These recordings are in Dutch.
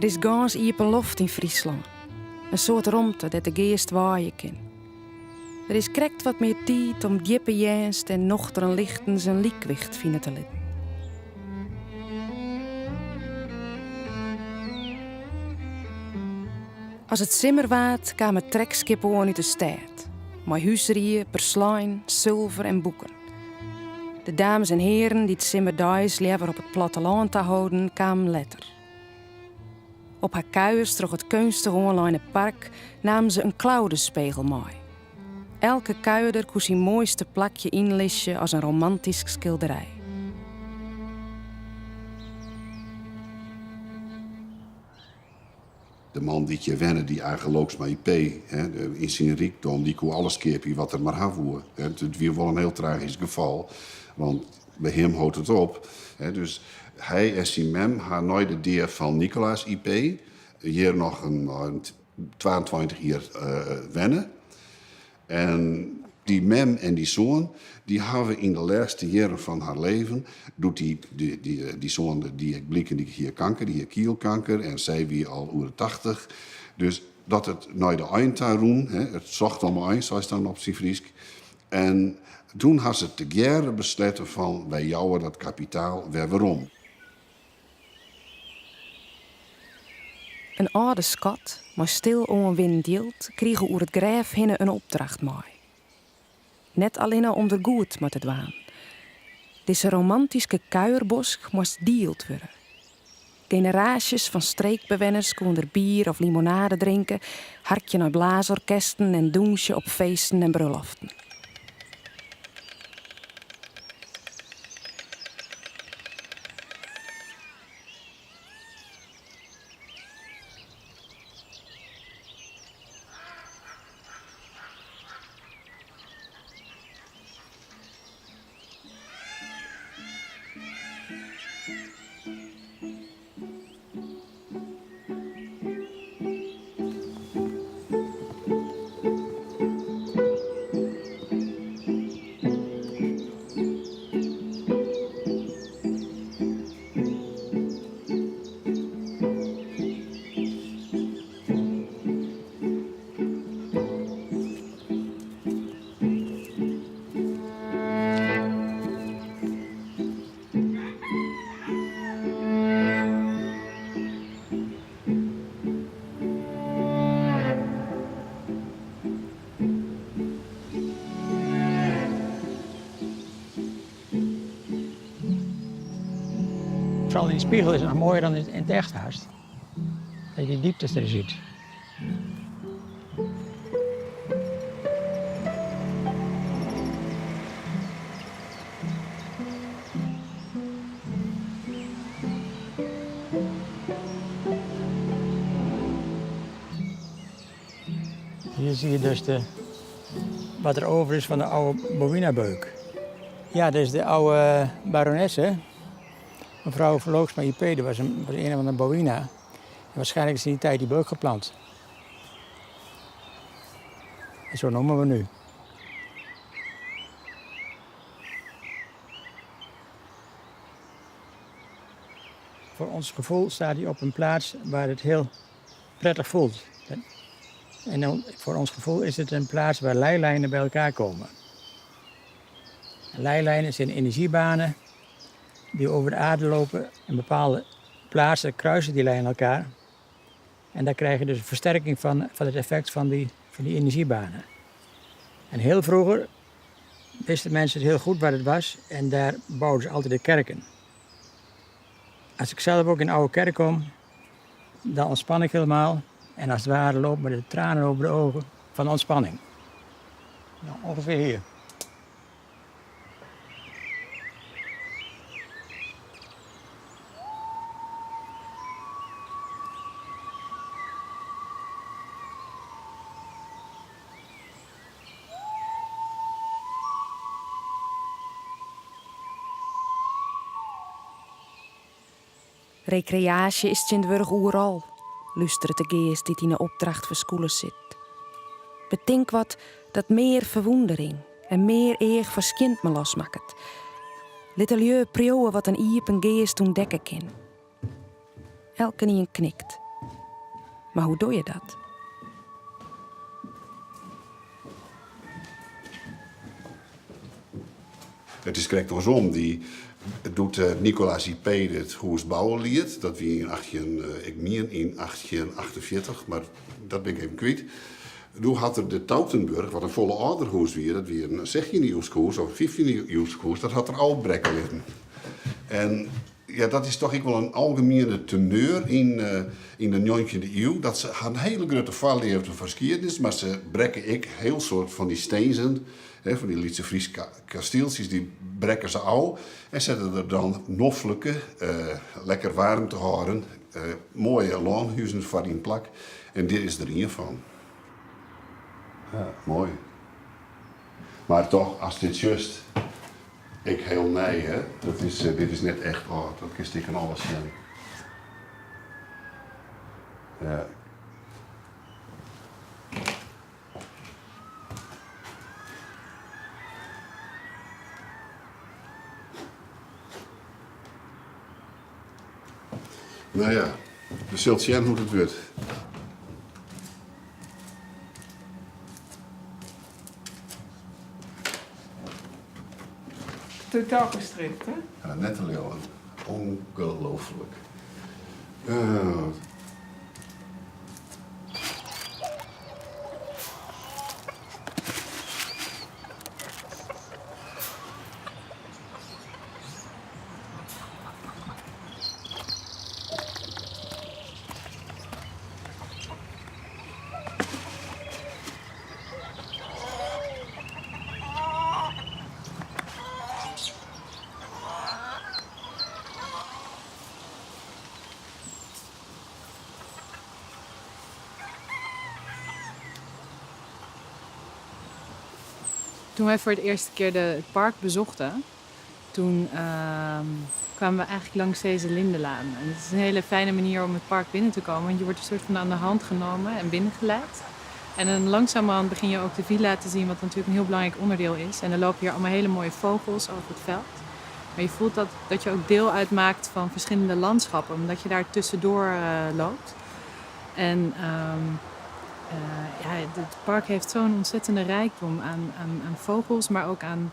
Er is gans iepen loft in Friesland. Een soort romte dat de geest waaien kan. Er is krekt wat meer tijd om diepe jänst en nochteren lichten zijn liekwicht vinden te litten. Als het simmer waard, kwamen trekskippen uit de stad. Met huiserieën, perslijn, zilver en boeken. De dames en heren die het simmerdijs liever op het platteland te houden, kwamen letter. Op haar kuiers terug het kunstige online park namen ze een cloudenspiegel mee. Elke kuierder kon zijn mooiste plakje inlistje als een romantisch schilderij. De man die je wennen, die eigenlijk maar IP, in zijn rijkdom, die kon alles keerpie wat er maar havoer. Het was wel een heel tragisch geval, want bij hem houdt het op. Dus hij en zijn mem haar nooit de deer van Nicolaas IP. Hier nog een 22 jaar wennen. En die mem en die zoon, die hebben in de laatste jaren van haar leven, doet die zoon, die blikken, die hier kanker, die hier kielkanker, en zij wie al over 80. Dus dat het naar de eindtaroen, het zocht om eind, zoals dan op zijn Friesk. En toen had ze te jaren besloten van, wij jouwen dat kapitaal weer waarom. Een oude schat, maar stil onwin deelt, kregen oer het grijf hinnen een opdracht mee. Net alleen om er goed met het waan. Deze romantische kuierbosk moest deeld worden. Generaties van streekbewoners konden er bier of limonade drinken, hartje naar blaasorkesten en douche op feesten en bruloften. Vooral in de spiegel is het nog mooier dan in het echt haast. Dat je die dieptes er ziet. Hier zie je dus wat er over is van de oude Bowina-beuk. Ja, dit is de oude baronesse. Mevrouw Verloogsma IP, dat was een van de Bowina. En waarschijnlijk is in die tijd die beuk geplant. En zo noemen we nu. Voor ons gevoel staat hij op een plaats waar het heel prettig voelt. En dan, voor ons gevoel is het een plaats waar leilijnen bij elkaar komen. Leilijnen zijn energiebanen die over de aarde lopen. En bepaalde plaatsen kruisen die lijnen elkaar. En daar krijg je dus een versterking van het effect van die energiebanen. En heel vroeger wisten mensen het heel goed waar het was. En daar bouwden ze altijd de kerken. Als ik zelf ook in een oude kerk kom, dan ontspan ik helemaal. En als het ware lopen me de tranen over de ogen van ontspanning. Nou, ongeveer hier. Recreatie is tjindwurg overal, luistert de geest die in een opdracht voor schoelen zit. Betink wat dat meer verwondering en meer eer verschint me losmaakt. Littelieu prioen wat een iep een geest ontdekken kan. Elke nie knikt. Maar hoe doe je dat? Het is correct andersom. Die doet Nicolaas IP het Hoes Bouwenlied. Dat wie in 1848, maar dat ben ik even kwijt. Toen had er de Tautenburg, wat een volle ouderhoes weer, dat weer een 16e-eeuwse koers of 15e-eeuwse koers, dat had er al brekken liggen. En ja, dat is toch ook wel een algemene teneur in de 19e eeuw. Dat ze een hele grote valleefde verschiedenis, maar ze brekken ik heel soort van die steenzen, van die Lietse Fries kasteeltjes, die brekken ze al en zetten er dan noffelijke, lekker warm te houden, mooie laanhuizen voor in plak. En dit is er een van. Ja, mooi. Maar toch, als dit juist, ik heel nee, hè. Dit is net echt oud. Dat kist ik aan alles zien. Ja. Nou ja, we zullen zien hoe het wordt. Totaal gestrikt, hè? Ja, net een leeuwen. Ongelooflijk. Toen wij voor het eerste keer het park bezochten, toen kwamen we eigenlijk langs deze lindenlaan. En het is een hele fijne manier om het park binnen te komen, want je wordt een soort van aan de hand genomen en binnengeleid. En dan langzamerhand begin je ook de villa te zien, wat natuurlijk een heel belangrijk onderdeel is. En er lopen hier allemaal hele mooie vogels over het veld. Maar je voelt dat je ook deel uitmaakt van verschillende landschappen, omdat je daar tussendoor loopt. En het park heeft zo'n ontzettende rijkdom aan vogels, maar ook aan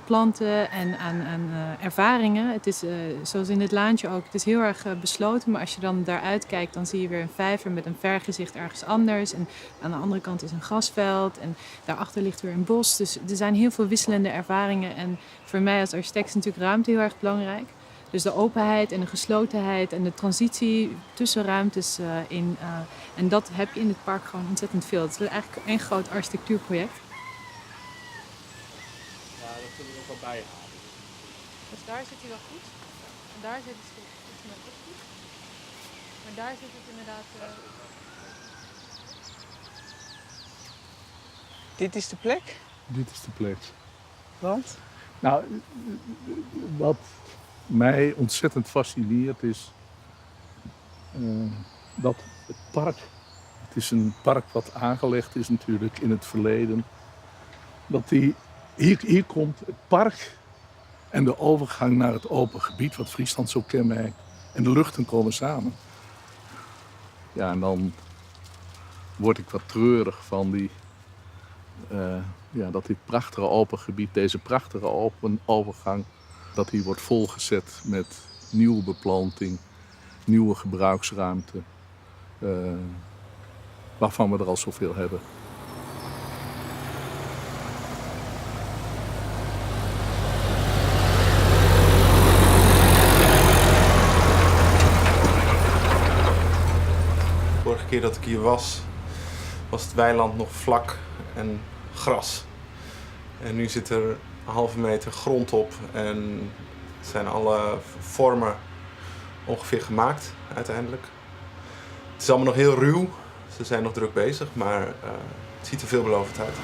planten en aan ervaringen. Het is, zoals in dit laantje ook, het is heel erg besloten, maar als je dan daaruit kijkt, dan zie je weer een vijver met een vergezicht ergens anders. En aan de andere kant is een grasveld en daarachter ligt weer een bos. Dus er zijn heel veel wisselende ervaringen en voor mij als architect is natuurlijk ruimte heel erg belangrijk. Dus de openheid en de geslotenheid en de transitie tussen ruimtes in. En dat heb je in het park gewoon ontzettend veel. Het is eigenlijk één groot architectuurproject. Ja, dat kunnen we ook wel bijhalen. Dus daar zit hij wel goed. En daar zit het nog ook goed. Maar daar zit het inderdaad... Dit is de plek? Dit is de plek. Want? Nou, wat mij ontzettend fascineert is dat het park, het is een park wat aangelegd is natuurlijk in het verleden, dat hier komt het park en de overgang naar het open gebied, wat Friesland zo kenmerkt, en de luchten komen samen. Ja, en dan word ik wat treurig van dat dit prachtige open gebied, deze prachtige open overgang, dat die wordt volgezet met nieuwe beplanting, nieuwe gebruiksruimte, waarvan we er al zoveel hebben. De vorige keer dat ik hier was het weiland nog vlak en gras. En nu zit er een halve meter grond op en zijn alle vormen ongeveer gemaakt uiteindelijk. Het is allemaal nog heel ruw, ze zijn nog druk bezig, maar het ziet er veelbelovend uit.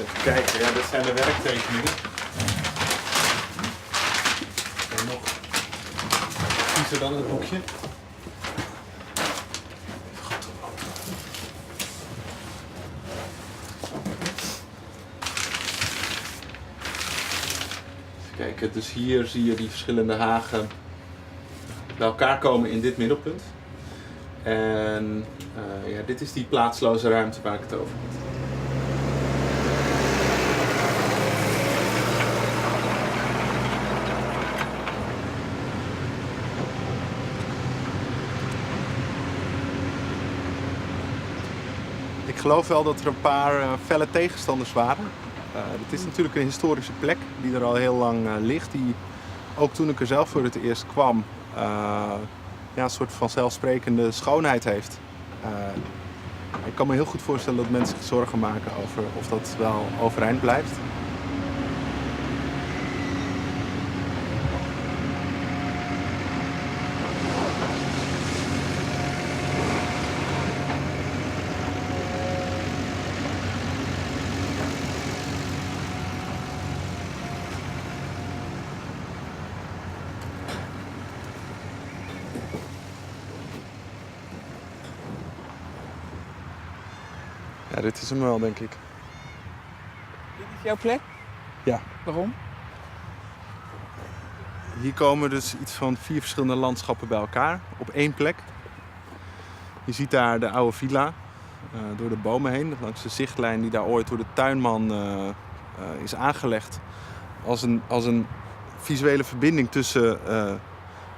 Even kijken, ja, dit zijn de werktekeningen. En nog kiezer dan het boekje. Kijk, dus hier zie je die verschillende hagen bij elkaar komen in dit middelpunt. En ja, dit is die plaatsloze ruimte waar ik het over had. Ik geloof wel dat er een paar felle tegenstanders waren. Het is natuurlijk een historische plek die er al heel lang ligt. Die ook toen ik er zelf voor het eerst kwam, ja, een soort van zelfsprekende schoonheid heeft. Ik kan me heel goed voorstellen dat mensen zich zorgen maken over of dat wel overeind blijft. Ja, dit is hem wel, denk ik. Dit is jouw plek? Ja. Waarom? Hier komen dus iets van 4 verschillende landschappen bij elkaar op één plek. Je ziet daar de oude villa door de bomen heen, langs de zichtlijn die daar ooit door de tuinman is aangelegd. Als een visuele verbinding tussen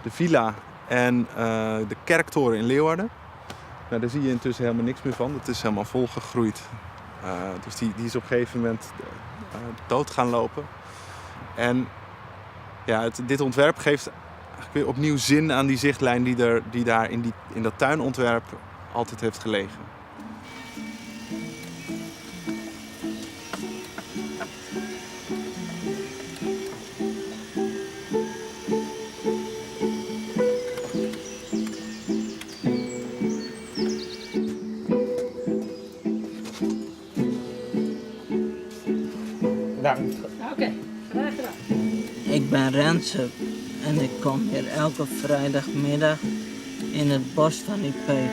de villa en de kerktoren in Leeuwarden. Nou, daar zie je intussen helemaal niks meer van. Het is helemaal volgegroeid. Dus die is op een gegeven moment dood gaan lopen. En ja, dit ontwerp geeft eigenlijk weer opnieuw zin aan die zichtlijn die daar in dat tuinontwerp altijd heeft gelegen. Ik ben Renze en ik kom hier elke vrijdagmiddag in het bos van IP.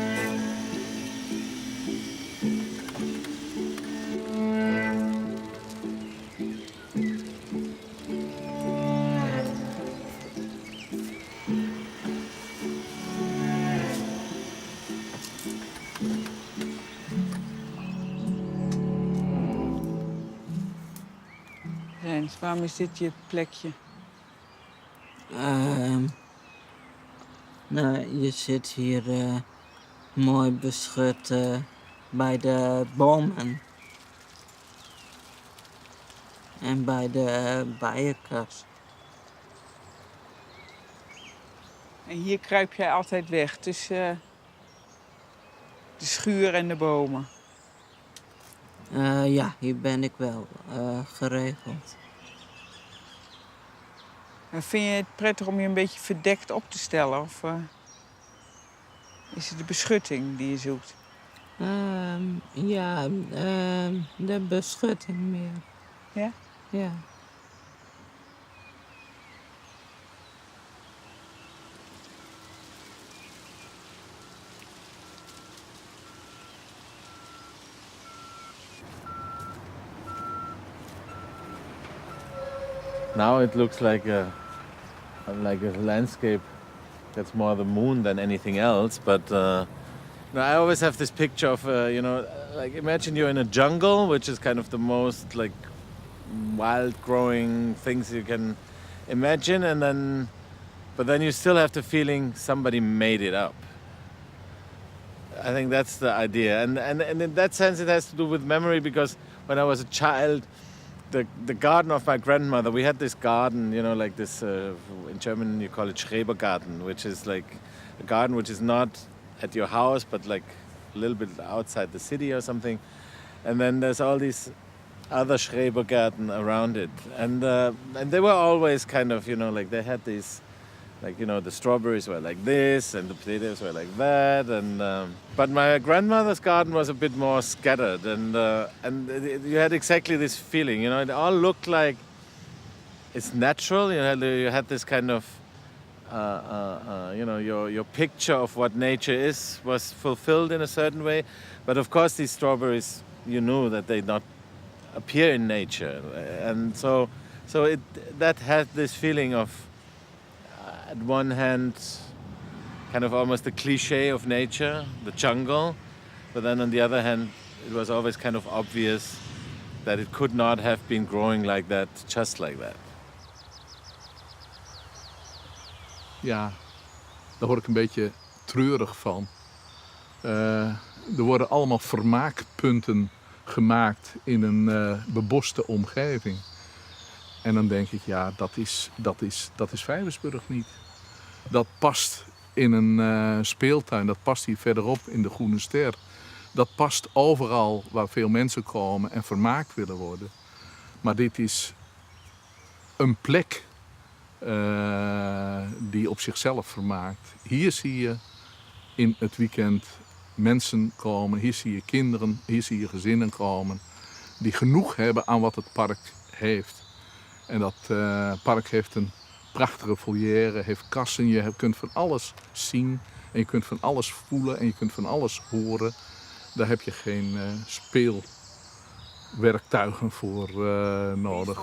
Rens, waarom is dit je plekje? Nou, je zit hier mooi beschut bij de bomen. En bij de bijenkas. En hier kruip jij altijd weg tussen de schuur en de bomen. Ja, hier ben ik wel geregeld. En vind je het prettig om je een beetje verdekt op te stellen? Of is het de beschutting die je zoekt? Ja, de beschutting meer. Ja? Ja. Now it looks like a landscape that's more the moon than anything else. But I always have this picture of, like imagine you're in a jungle, which is kind of the most like wild growing things you can imagine, but then you still have the feeling somebody made it up. I think that's the idea, and in that sense it has to do with memory, because when I was a child, the garden of my grandmother, we had this garden, like this, in German you call it Schrebergarten, which is like a garden which is not at your house, but like a little bit outside the city or something. And then there's all these other Schrebergärten around it. And they were always kind of, like they had these, like, the strawberries were like this and the potatoes were like that. But my grandmother's garden was a bit more scattered, and you had exactly this feeling, it all looked like it's natural. You had this kind of, your picture of what nature was fulfilled in a certain way. But of course these strawberries, you knew that they not appear in nature. And so So that had this feeling of, at one hand, kind of almost the cliche of nature, the jungle, but then on the other hand, it was always kind of obvious that it could not have been growing like that, just like that. Ja, daar word ik een beetje treurig van. Er worden allemaal vermaakpunten gemaakt in een beboste omgeving. En dan denk ik, ja, dat is Vijversburg niet. Dat past in een speeltuin, dat past hier verderop in de Groene Ster. Dat past overal waar veel mensen komen en vermaakt willen worden. Maar dit is een plek die op zichzelf vermaakt. Hier zie je in het weekend mensen komen, hier zie je kinderen, hier zie je gezinnen komen die genoeg hebben aan wat het park heeft. En dat park heeft een prachtige volière, heeft kassen, je kunt van alles zien en je kunt van alles voelen en je kunt van alles horen. Daar heb je geen speelwerktuigen voor nodig.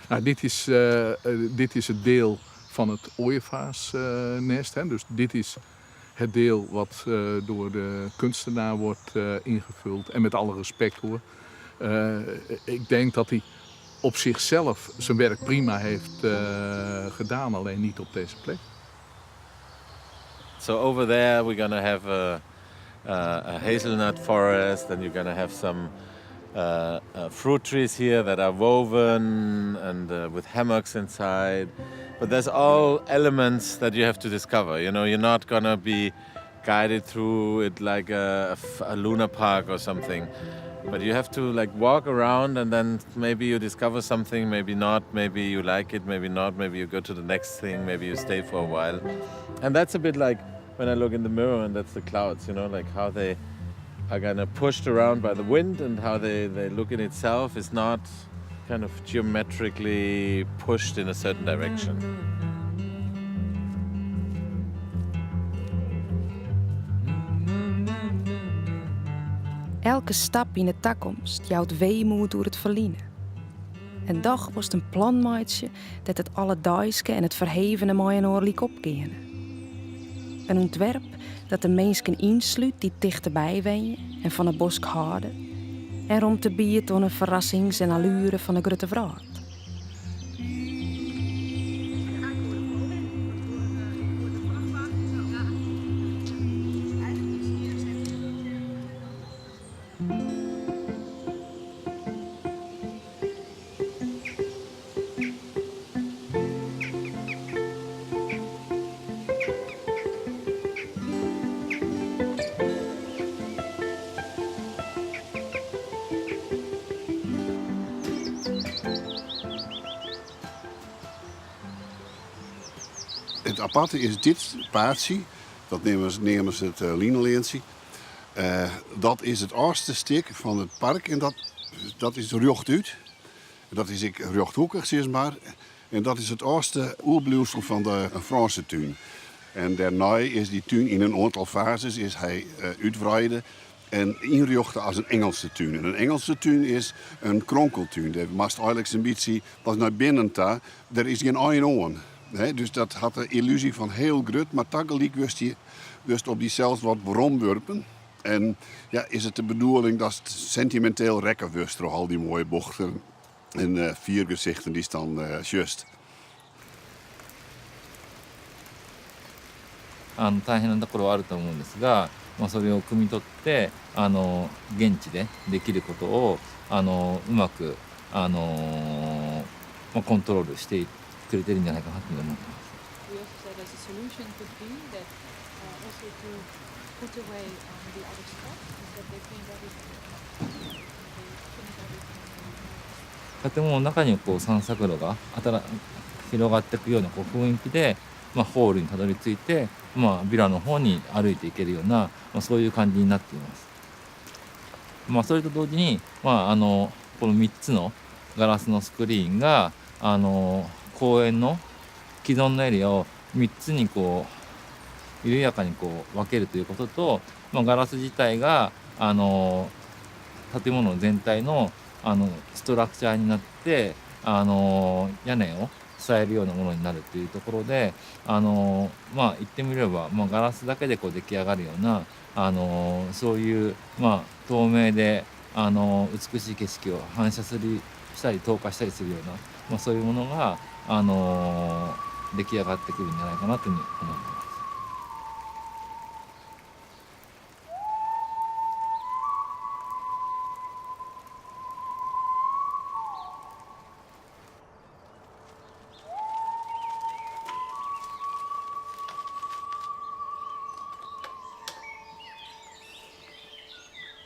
Nou, dit is het deel van het ooievaarsnest. Dus dit is het deel wat door de kunstenaar wordt ingevuld. En met alle respect hoor. Ik denk dat hij op zichzelf zijn werk prima heeft gedaan, alleen niet op deze plek. So over there we're gonna have a hazelnut forest, and you're gonna have some fruit trees here that are woven and with hammocks inside. But there's all elements that you have to discover. You know, you're not gonna be guided through it like a Luna Park or something. But you have to like walk around, and then maybe you discover something, maybe not, maybe you like it, maybe not, maybe you go to the next thing, maybe you stay for a while. And that's a bit like when I look in the mirror and that's the clouds, you know, like how they are kind of pushed around by the wind, and how they look in itself is not kind of geometrically pushed in a certain direction. Elke stap in de toekomst jouwt weemoed door het verliezen. En dag was het een planmaatje dat het alledaags en het verhevene mooi en oorlijk opkeerde. Een ontwerp dat de mensen insluit die dichterbij wenjen en van het bosk houden. En om te bieden door een verrassings- en allure van de grote vraat. Het aparte is dit paardje, dat nemen ze het Lieneleentje. Dat is het oudste stuk van het park en dat is rechtuit. Dat is rechthoekig, zeg maar. En dat is het oudste oerblijfsel van de Franse tuin. En daarna is die tuin in een aantal fases is hij uitbreiden en inrichten als een Engelse tuin. En een Engelse tuin is een kronkeltuin. Dat mast eigenlijk een beetje pas naar binnen ta. Er is geen een aan. Dus dat had de illusie van heel groot, maar tegelijk wist op diezelfde wat bromwerpen. En ja, is het de bedoeling dat het sentimenteel rekken wist door al die mooie bochten en vier gezichten die staan juist. 大変なところはあると思うんですが、それを汲み取って現地でできることをうまくコントロールしてくれてるんじゃないかなと思ってます。建物の中に散策路が広がっていくような雰囲気で、ホールにたどり着いて、ビラの方に歩いていけるような、そういう感じになっています。それと同時に、この3つのガラスのスクリーンが公園の既存のエリアを3つに緩やかに分けるということと、ガラス自体が建物全体のストラクチャーになって屋根を支えるようなものになるっていうところで言ってみれば、ガラスだけでこう出来上がるようなそういう透明で美しい景色を反射したり透過したりするような、そういうものが出来上がってくるんじゃないかなというふうに思います。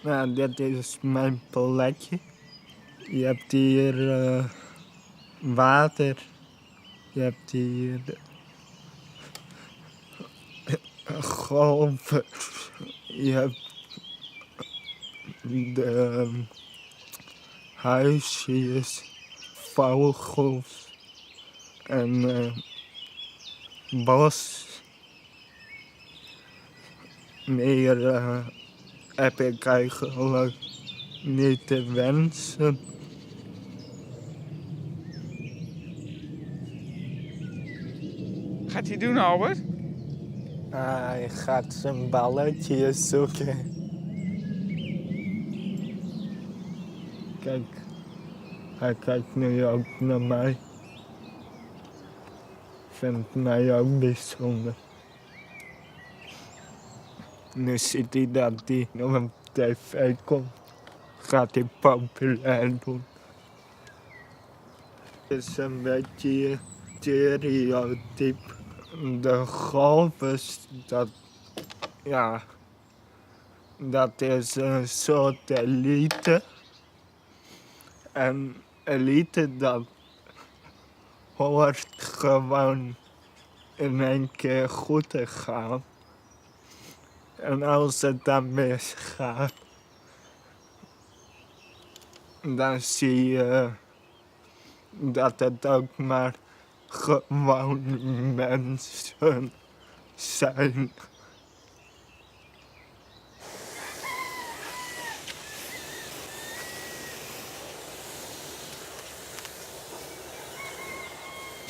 Nou, dit is mijn plekje. Je hebt hier water. Je hebt hier golven. Je hebt de huisjes, vogels en bos. Meer heb ik eigenlijk niet te wensen. Gaat hij doen, Albert? Hij gaat zijn balletje zoeken. Kijk, hij kijkt nu ook naar mij. Vindt mij ook bijzonder. Nu ziet hij dat hij op een tv komt. Gaat hij populair doen. Het is een beetje stereotyp. De golven, dat is een soort elite. En elite, dat hoort gewoon in één keer goed te gaan. En als het dan misgaat, dan zie je dat het ook maar gewoon mensen zijn.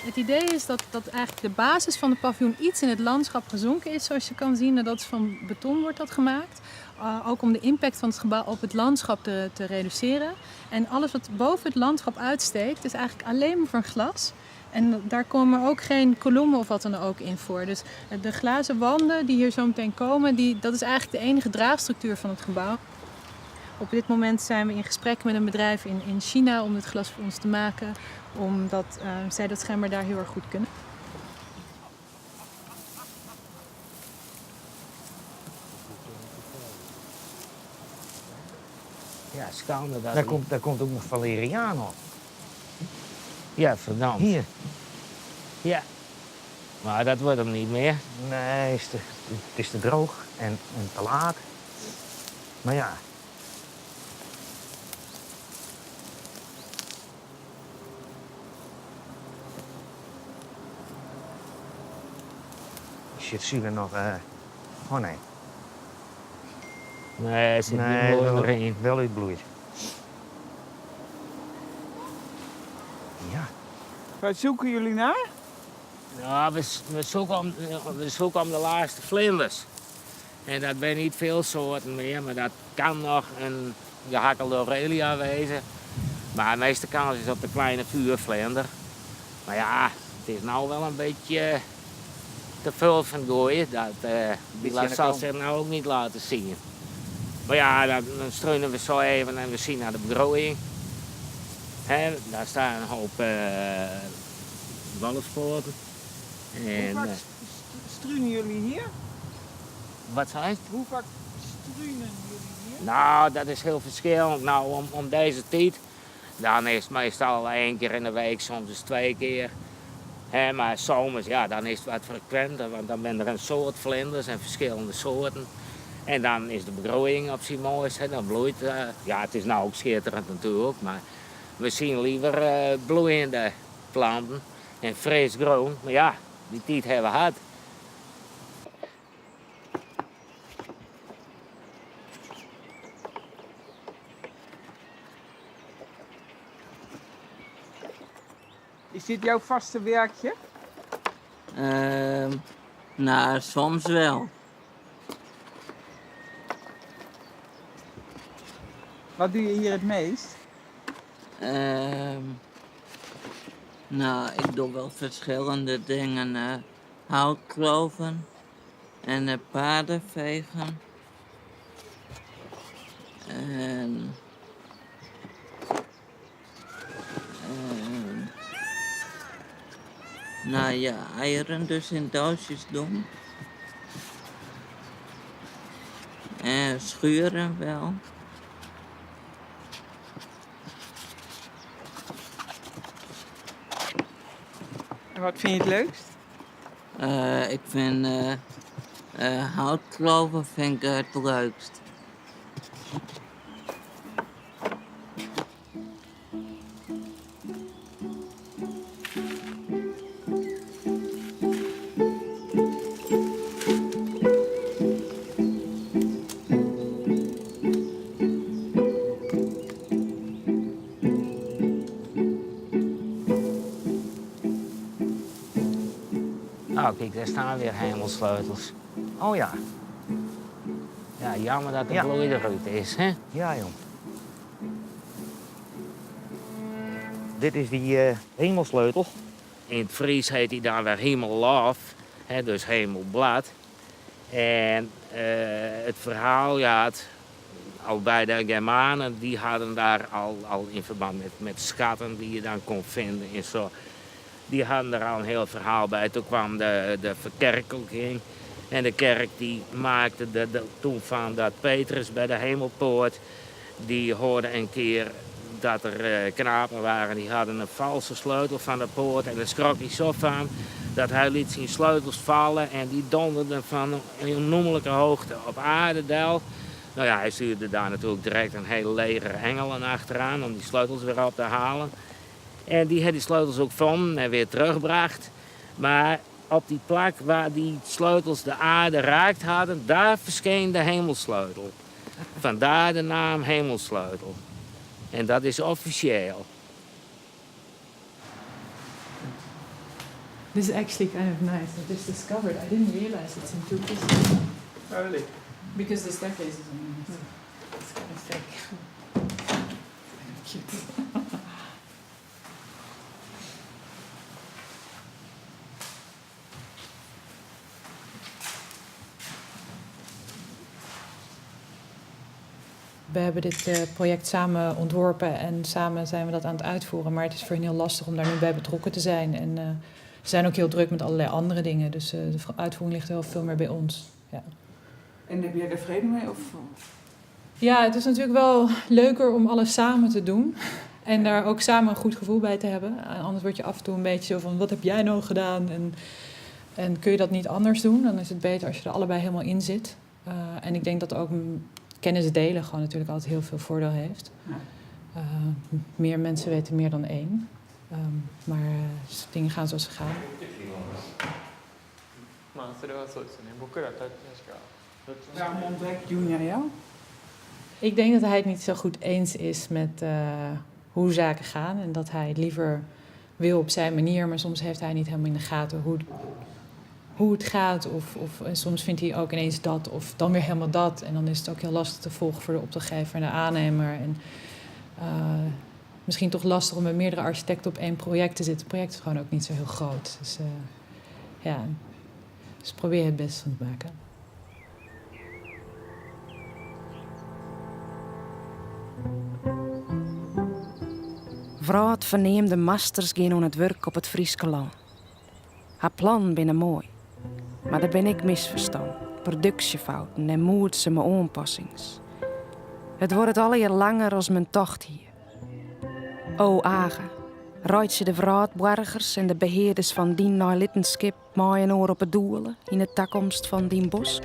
Het idee is dat eigenlijk de basis van de paviljoen iets in het landschap gezonken is, zoals je kan zien. Dat is van beton wordt dat gemaakt. Ook om de impact van het gebouw op het landschap te reduceren. En alles wat boven het landschap uitsteekt is eigenlijk alleen maar van glas. En daar komen ook geen kolommen of wat dan ook in voor. Dus de glazen wanden die hier zo meteen komen, dat is eigenlijk de enige draagstructuur van het gebouw. Op dit moment zijn we in gesprek met een bedrijf in China om het glas voor ons te maken. Omdat zij dat schijnbaar daar heel erg goed kunnen. Ja, schande. Daar komt ook nog valeriaan op. Ja, verdamt. Hier. Ja. Maar dat wordt hem niet meer. Nee, het is te droog en te laat. Maar ja. Zit Sule nog... Oh nee. Nee, zit niet wel uitbloeit. Ja. Waar zoeken jullie naar? Ja, we zoeken om de laatste vlinders. En dat zijn niet veel soorten meer, maar dat kan nog een gehakkelde Aurelia wezen. Maar de meeste kans is op de kleine vuurvlinder. Maar ja, het is nou wel een beetje te veel van gooien. Die zal zich nou ook niet laten zien. Maar ja, dan struinen we zo even en we zien naar de begroeiing. Daar staan een hoop wallensporten. Hoe vaak struinen jullie hier? Wat zei je? Hoe vaak struinen jullie hier? Nou, dat is heel verschillend. Nou, om deze tijd, dan is het meestal 1 keer in de week, soms is 2 keer. Maar zomers, ja, dan is het wat frequenter, want dan zijn er een soort vlinders en verschillende soorten. En dan is de begroeiing op zijn mooist, dan bloeit. Ja, het is nou ook schitterend natuurlijk, maar we zien liever bloeiende planten en fris groen. Maar ja, die tijd hebben we gehad. Is dit jouw vaste werkje? Nou, soms wel. Wat doe je hier het meest? Nou, ik doe wel verschillende dingen. Houtkloven en paarden vegen. En... nou ja, eieren dus in doosjes doen. En schuren wel. En wat vind je het leukst? Ik vind houtkloven vind ik het leukst. Oh, kijk, daar staan weer hemelsleutels. Oh ja. Ja, jammer dat de bloei eruit is, hè? Ja, joh. Dit is die hemelsleutel. In het Fries heet hij dan weer hemellof, hè, dus hemelblad. En het verhaal, ja, al bij de Germanen, die hadden daar al in verband met schatten die je dan kon vinden en zo. Die hadden er al een heel verhaal bij. Toen kwam de verkerkelijking. En de kerk die maakte toen van dat Petrus bij de Hemelpoort. Die hoorde een keer dat er knapen waren. Die hadden een valse sleutel van de poort. En daar schrok hij zo van dat hij liet zijn sleutels vallen. En die donderden van een onnoemelijke hoogte op aardedel. Nou ja, hij stuurde daar natuurlijk direct een hele leger engelen achteraan om die sleutels weer op te halen. En die had die sleutels ook gevonden en weer teruggebracht. Maar op die plek waar die sleutels de aarde raakt hadden, daar verscheen de hemelsleutel. Vandaar de naam hemelsleutel. En dat is officieel. This is actually kind of nice. I just discovered. I didn't realize it's in two pieces. Oh, really? Because the staircase is on it's kind of fake. Cute. We hebben dit project samen ontworpen en samen zijn we dat aan het uitvoeren. Maar het is voor hen heel lastig om daar nu bij betrokken te zijn. En ze zijn ook heel druk met allerlei andere dingen. Dus de uitvoering ligt heel veel meer bij ons. Ja. En heb jij er vrede mee? Of? Ja, het is natuurlijk wel leuker om alles samen te doen. En daar ook samen een goed gevoel bij te hebben. Anders word je af en toe een beetje zo van, wat heb jij nou gedaan? En kun je dat niet anders doen? Dan is het beter als je er allebei helemaal in zit. En ik denk dat ook kennis delen gewoon natuurlijk altijd heel veel voordeel heeft. Ja. Meer mensen weten meer dan één. Maar dingen gaan zoals ze gaan. Waarom ontbreekt Junior jou? Ik denk dat hij het niet zo goed eens is met hoe zaken gaan. En dat hij het liever wil op zijn manier. Maar soms heeft hij niet helemaal in de gaten hoe het gaat. En soms vindt hij ook ineens dat of dan weer helemaal dat. En dan is het ook heel lastig te volgen voor de opdrachtgever en de aannemer. En misschien toch lastig om met meerdere architecten op één project te zitten. Het project is gewoon ook niet zo heel groot. Dus dus probeer het best van te maken. Vrouw verneemde masters gaan aan het werk op het Frieske land. Haar plannen binnen mooi. Maar daar ben ik misverstand, productiefouten en moeidzame aanpassings. Het wordt al hier langer als mijn tocht hier. O Agen, rijdt ze de vraatborgers en de beheerders van die nalitenskip maaien oor op het doelen in de toekomst van die bosk?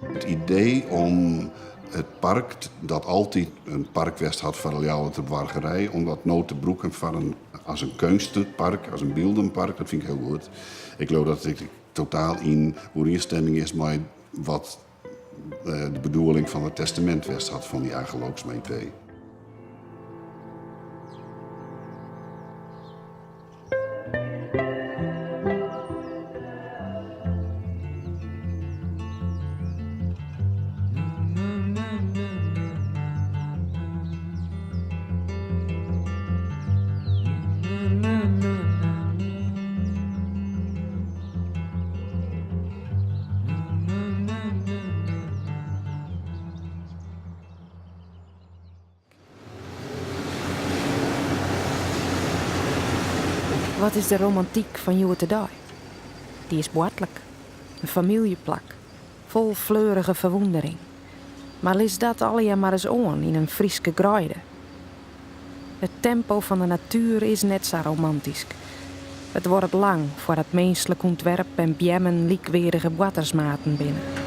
Het idee om het park, dat altijd een parkwest had voor de Wargerij, om dat nou te broeken als een kunstenpark, als een beeldenpark, dat vind ik heel goed. Ik geloof dat het totaal in overeenstemming is met wat de bedoeling van het testament was had van die Agelooksma IP. Wat is de romantiek van Joe Tedai? Die is boetelijk. Een familieplak. Vol fleurige verwondering. Maar lees dat alleen maar eens aan in een Frieske graaide. Het tempo van de natuur is net zo romantisch. Het wordt lang voor het menselijk ontwerp en bjemmen likwerdige watersmaten binnen.